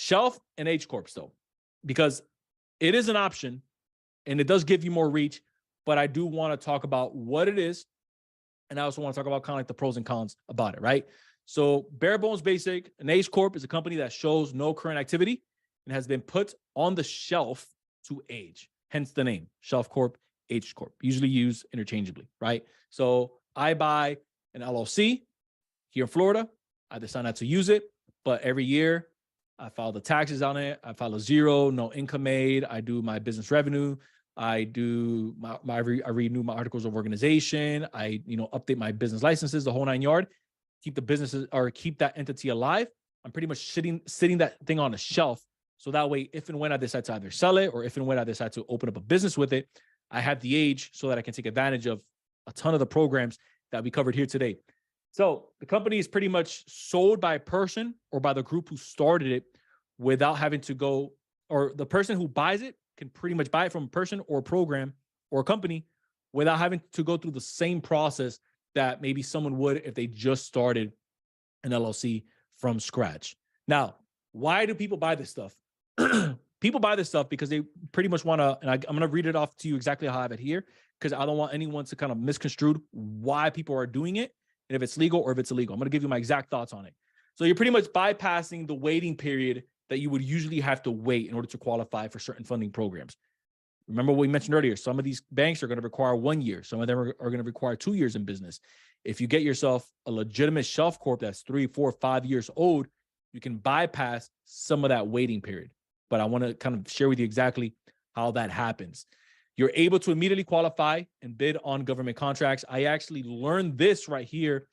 Shelf and H Corps though, because it is an option and it does give you more reach, but I do want to talk about what it is. And I also want to talk about kind of like the pros and cons about it, right? So bare bones basic, an H Corp is a company that shows no current activity and has been put on the shelf to age, hence the name, Shelf Corp, H Corp, usually used interchangeably, right? So I buy an LLC here in Florida. I decide not to use it, but every year I file the taxes on it. I file a zero, no income made. I do my business revenue. I do I renew my articles of organization. I, update my business licenses, the whole 9 yard, keep the businesses or keep that entity alive. I'm pretty much sitting that thing on a shelf. So that way, if and when I decide to either sell it or if and when I decide to open up a business with it, I have the age so that I can take advantage of a ton of the programs that we covered here today. So the company is pretty much sold by a person or by the group who started it without having to go, or the person who buys it can pretty much buy it from a person or a program or a company without having to go through the same process that maybe someone would if they just started an LLC from scratch. Now, why do people buy this stuff? People buy this stuff because they pretty much want to, and I'm going to read it off to you exactly how I have it here, because I don't want anyone to kind of misconstrue why people are doing it and if it's legal or if it's illegal. I'm going to give you my exact thoughts on it. So you're pretty much bypassing the waiting period that you would usually have to wait in order to qualify for certain funding programs. Remember what we mentioned earlier, some of these banks are going to require 1 year. Some of them are going to require 2 years in business. If you get yourself a legitimate shelf corp that's 3, 4, 5 years old, you can bypass some of that waiting period. But I want to kind of share with you exactly how that happens. You're able to immediately qualify and bid on government contracts. I actually learned this right here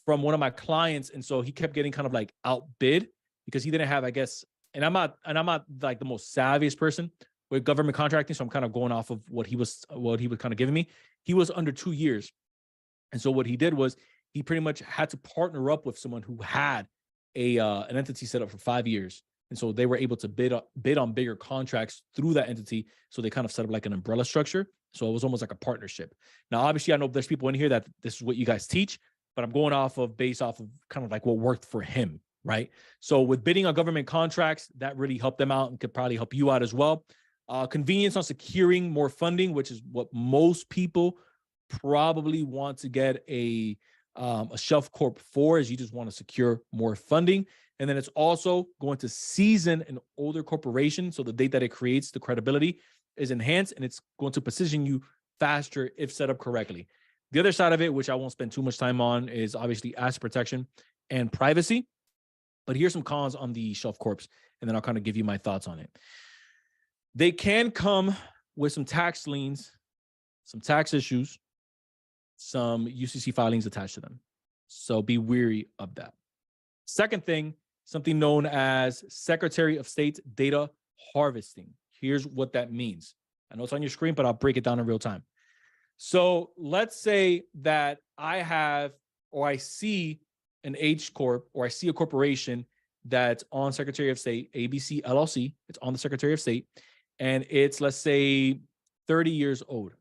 from one of my clients. And so he kept getting kind of like outbid because he didn't have, I guess, and I'm not like the most savviest person with government contracting. So I'm kind of going off of what he was kind of giving me. He was under 2 years. And so what he did was he pretty much had to partner up with someone who had an entity set up for 5 years. And so they were able to bid on bigger contracts through that entity. So they kind of set up like an umbrella structure. So it was almost like a partnership. Now, obviously, I know there's people in here that this is what you guys teach, but I'm going based off of kind of like what worked for him, right? So with bidding on government contracts, that really helped them out and could probably help you out as well. Convenience on securing more funding, which is what most people probably want to get a shelf corp for, is you just want to secure more funding. And then it's also going to season an older corporation. So the date that it creates, the credibility is enhanced, and it's going to position you faster if set up correctly. The other side of it, which I won't spend too much time on, is obviously asset protection and privacy. But here's some cons on the shelf corps, and then I'll kind of give you my thoughts on it. They can come with some tax liens, some tax issues, some UCC filings attached to them. So be wary of that. Second thing, something known as Secretary of State data harvesting. Here's what that means. I know it's on your screen, but I'll break it down in real time. So let's say that I have, or I see an H Corp, or I see a corporation that's on Secretary of State, ABC LLC. It's on the Secretary of State, and it's, let's say, 30 years old.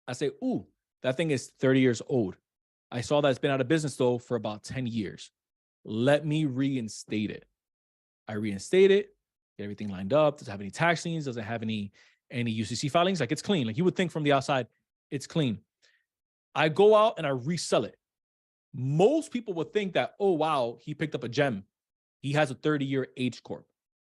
I say, ooh, that thing is 30 years old. I saw that it's been out of business, though, for about 10 years. Let me reinstate it. I reinstate it, get everything lined up. Doesn't have any tax liens, doesn't have any UCC filings. Like, it's clean. Like, you would think from the outside, it's clean. I go out and I resell it. Most people would think that, oh, wow, he picked up a gem. He has a 30-year H Corp.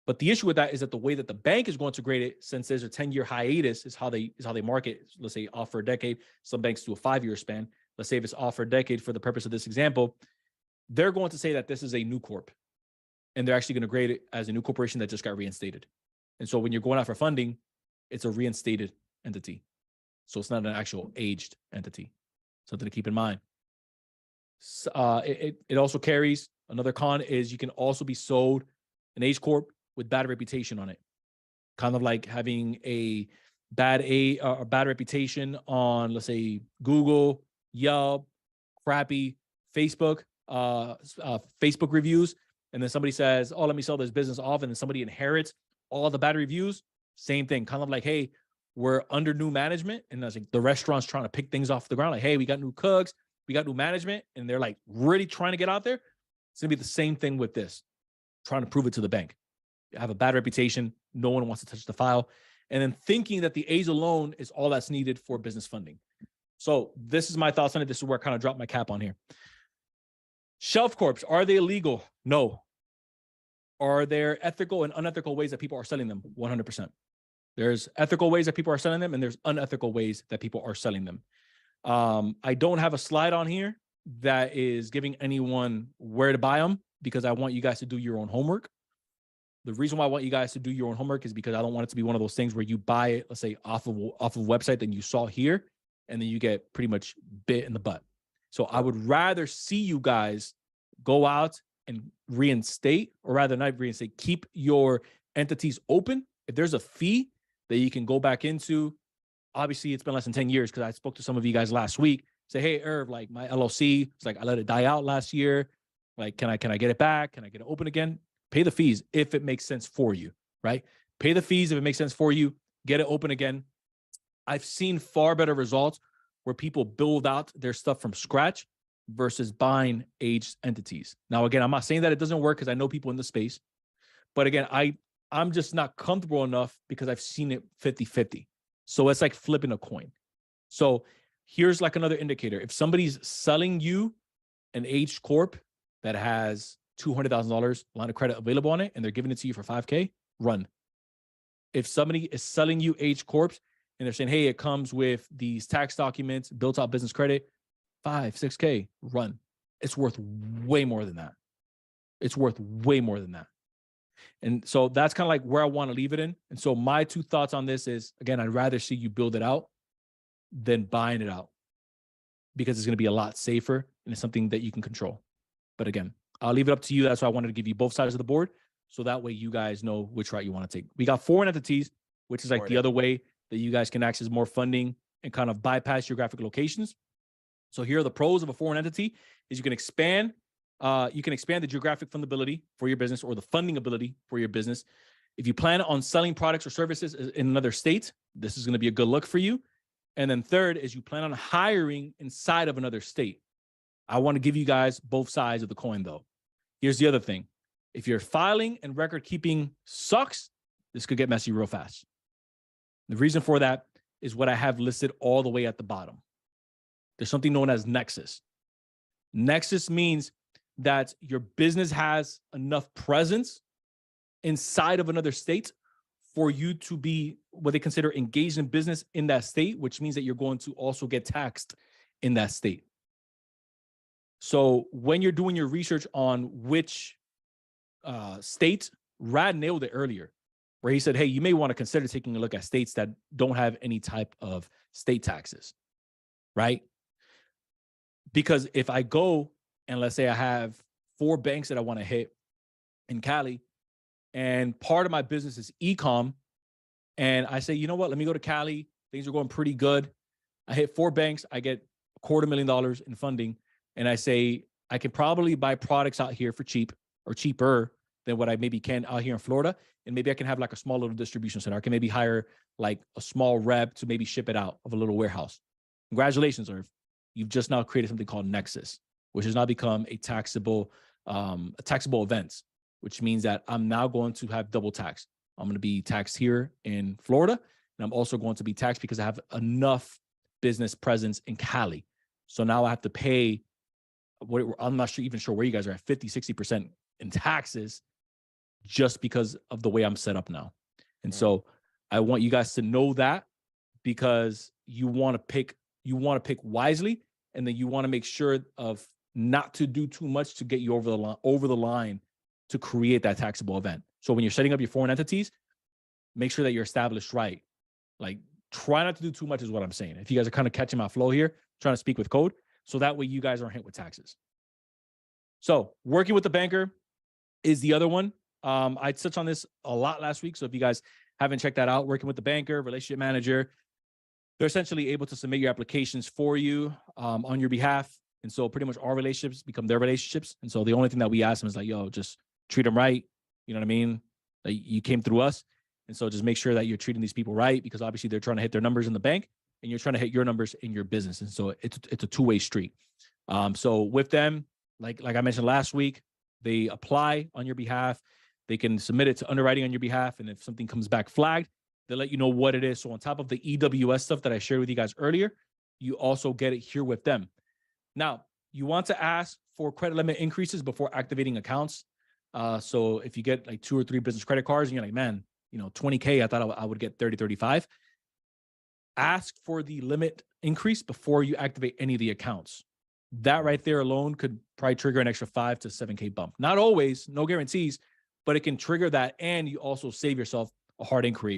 But the issue with that is that the way that the bank is going to grade it, since there's a 10-year hiatus, is how they market. Let's say off for a decade. Some banks do a 5-year span. Let's say if it's off for a decade for the purpose of this example, they're going to say that this is a new corp. And they're actually going to grade it as a new corporation that just got reinstated. And so when you're going out for funding, it's a reinstated entity. So it's not an actual aged entity. Something to keep in mind. It also carries, another con is you can also be sold an H Corp with bad reputation on it. Kind of like having a bad reputation on, let's say, Google, Yelp, crappy Facebook, Facebook reviews. And then somebody says, oh, let me sell this business off. And then somebody inherits all the bad reviews. Same thing. Kind of like, hey, we're under new management. And that's like the restaurant's trying to pick things off the ground. Like, hey, we got new cooks, we got new management. And they're like really trying to get out there. It's going to be the same thing with this, trying to prove it to the bank. have a bad reputation. No one wants to touch the file. And then thinking that the age alone is all that's needed for business funding. So this is my thoughts on it. This is where I kind of dropped my cap on here. Shelf corps, are they illegal? No. Are there ethical and unethical ways that people are selling them? 100%. There's ethical ways that people are selling them, and there's unethical ways that people are selling them. I don't have a slide on here that is giving anyone where to buy them because I want you guys to do your own homework. The reason why I want you guys to do your own homework is because I don't want it to be one of those things where you buy it, let's say off of a website that you saw here, and then you get pretty much bit in the butt. So I would rather see you guys go out and reinstate, or rather not reinstate, keep your entities open. If there's a fee that you can go back into, obviously it's been less than 10 years because I spoke to some of you guys last week. Say, hey, Irv, like my LLC, it's like I let it die out last year. Like, can I get it back? Can I get it open again? Pay the fees if it makes sense for you, right? Pay the fees if it makes sense for you. Get it open again. I've seen far better results where people build out their stuff from scratch versus buying aged entities. Now, again, I'm not saying that it doesn't work because I know people in the space. But again, I'm just not comfortable enough because I've seen it 50-50. So it's like flipping a coin. So here's like another indicator. If somebody's selling you an aged corp that has $200,000 line of credit available on it and they're giving it to you for $5K, run. If somebody is selling you aged corps and they're saying, hey, it comes with these tax documents, built out business credit, $5-6K, run. It's worth way more than that. It's worth way more than that. And so that's kind of like where I want to leave it in. And so my two thoughts on this is, again, I'd rather see you build it out than buying it out because it's going to be a lot safer and it's something that you can control. But again, I'll leave it up to you. That's why I wanted to give you both sides of the board. So that way you guys know which route you want to take. We got foreign entities, which is like the other way that you guys can access more funding and kind of bypass geographic locations. So here are the pros of a foreign entity is you can expand the geographic fundability for your business or the funding ability for your business. If you plan on selling products or services in another state, this is going to be a good look for you. And then third is you plan on hiring inside of another state. I want to give you guys both sides of the coin though. Here's the other thing. If your filing and record keeping sucks, this could get messy real fast. The reason for that is what I have listed all the way at the bottom. There's something known as nexus. Nexus means that your business has enough presence inside of another state for you to be what they consider engaged in business in that state, which means that you're going to also get taxed in that state. So when you're doing your research on which state, Rad nailed it earlier, where he said, hey, you may want to consider taking a look at states that don't have any type of state taxes, right? Because if I go and let's say I have 4 banks that I want to hit in Cali, and part of my business is e-com, and I say, you know what, let me go to Cali. Things are going pretty good. I hit 4 banks. I get $250,000 in funding. And I say, I can probably buy products out here for cheap or cheaper than what I maybe can out here in Florida. And maybe I can have like a small little distribution center. I can maybe hire like a small rep to maybe ship it out of a little warehouse. Congratulations, Irv. You've just now created something called Nexus, which has now become a taxable event, which means that I'm now going to have double tax. I'm going to be taxed here in Florida, and I'm also going to be taxed because I have enough business presence in Cali. So now I have to pay, I'm not even sure where you guys are at, 50-60% in taxes just because of the way I'm set up now. And so I want you guys to know that, because you want to pick wisely, and then you want to make sure of not to do too much to get you over the line to create that taxable event. So when you're setting up your foreign entities, make sure that you're established right. Like, try not to do too much is what I'm saying. If you guys are kind of catching my flow here, trying to speak with code, so that way you guys aren't hit with taxes. So working with the banker is the other one. I touched on this a lot last week. So if you guys haven't checked that out, working with the banker, relationship manager, they're essentially able to submit your applications for you on your behalf. And so pretty much our relationships become their relationships. And so the only thing that we ask them is like, yo, just treat them right. You know what I mean? Like, you came through us. And so just make sure that you're treating these people right, because obviously they're trying to hit their numbers in the bank and you're trying to hit your numbers in your business. And so it's a two-way street. So with them, like I mentioned last week, they apply on your behalf. They can submit it to underwriting on your behalf. And if something comes back flagged, they'll let you know what it is. So on top of the EWS stuff that I shared with you guys earlier, you also get it here with them. Now, you want to ask for credit limit increases before activating accounts. So if you get like 2 or 3 business credit cards and you're like, man, 20K, I thought I would get 30, 35. Ask for the limit increase before you activate any of the accounts. That right there alone could probably trigger an extra 5 to 7K bump. Not always, no guarantees, but it can trigger that. And you also save yourself a hard inquiry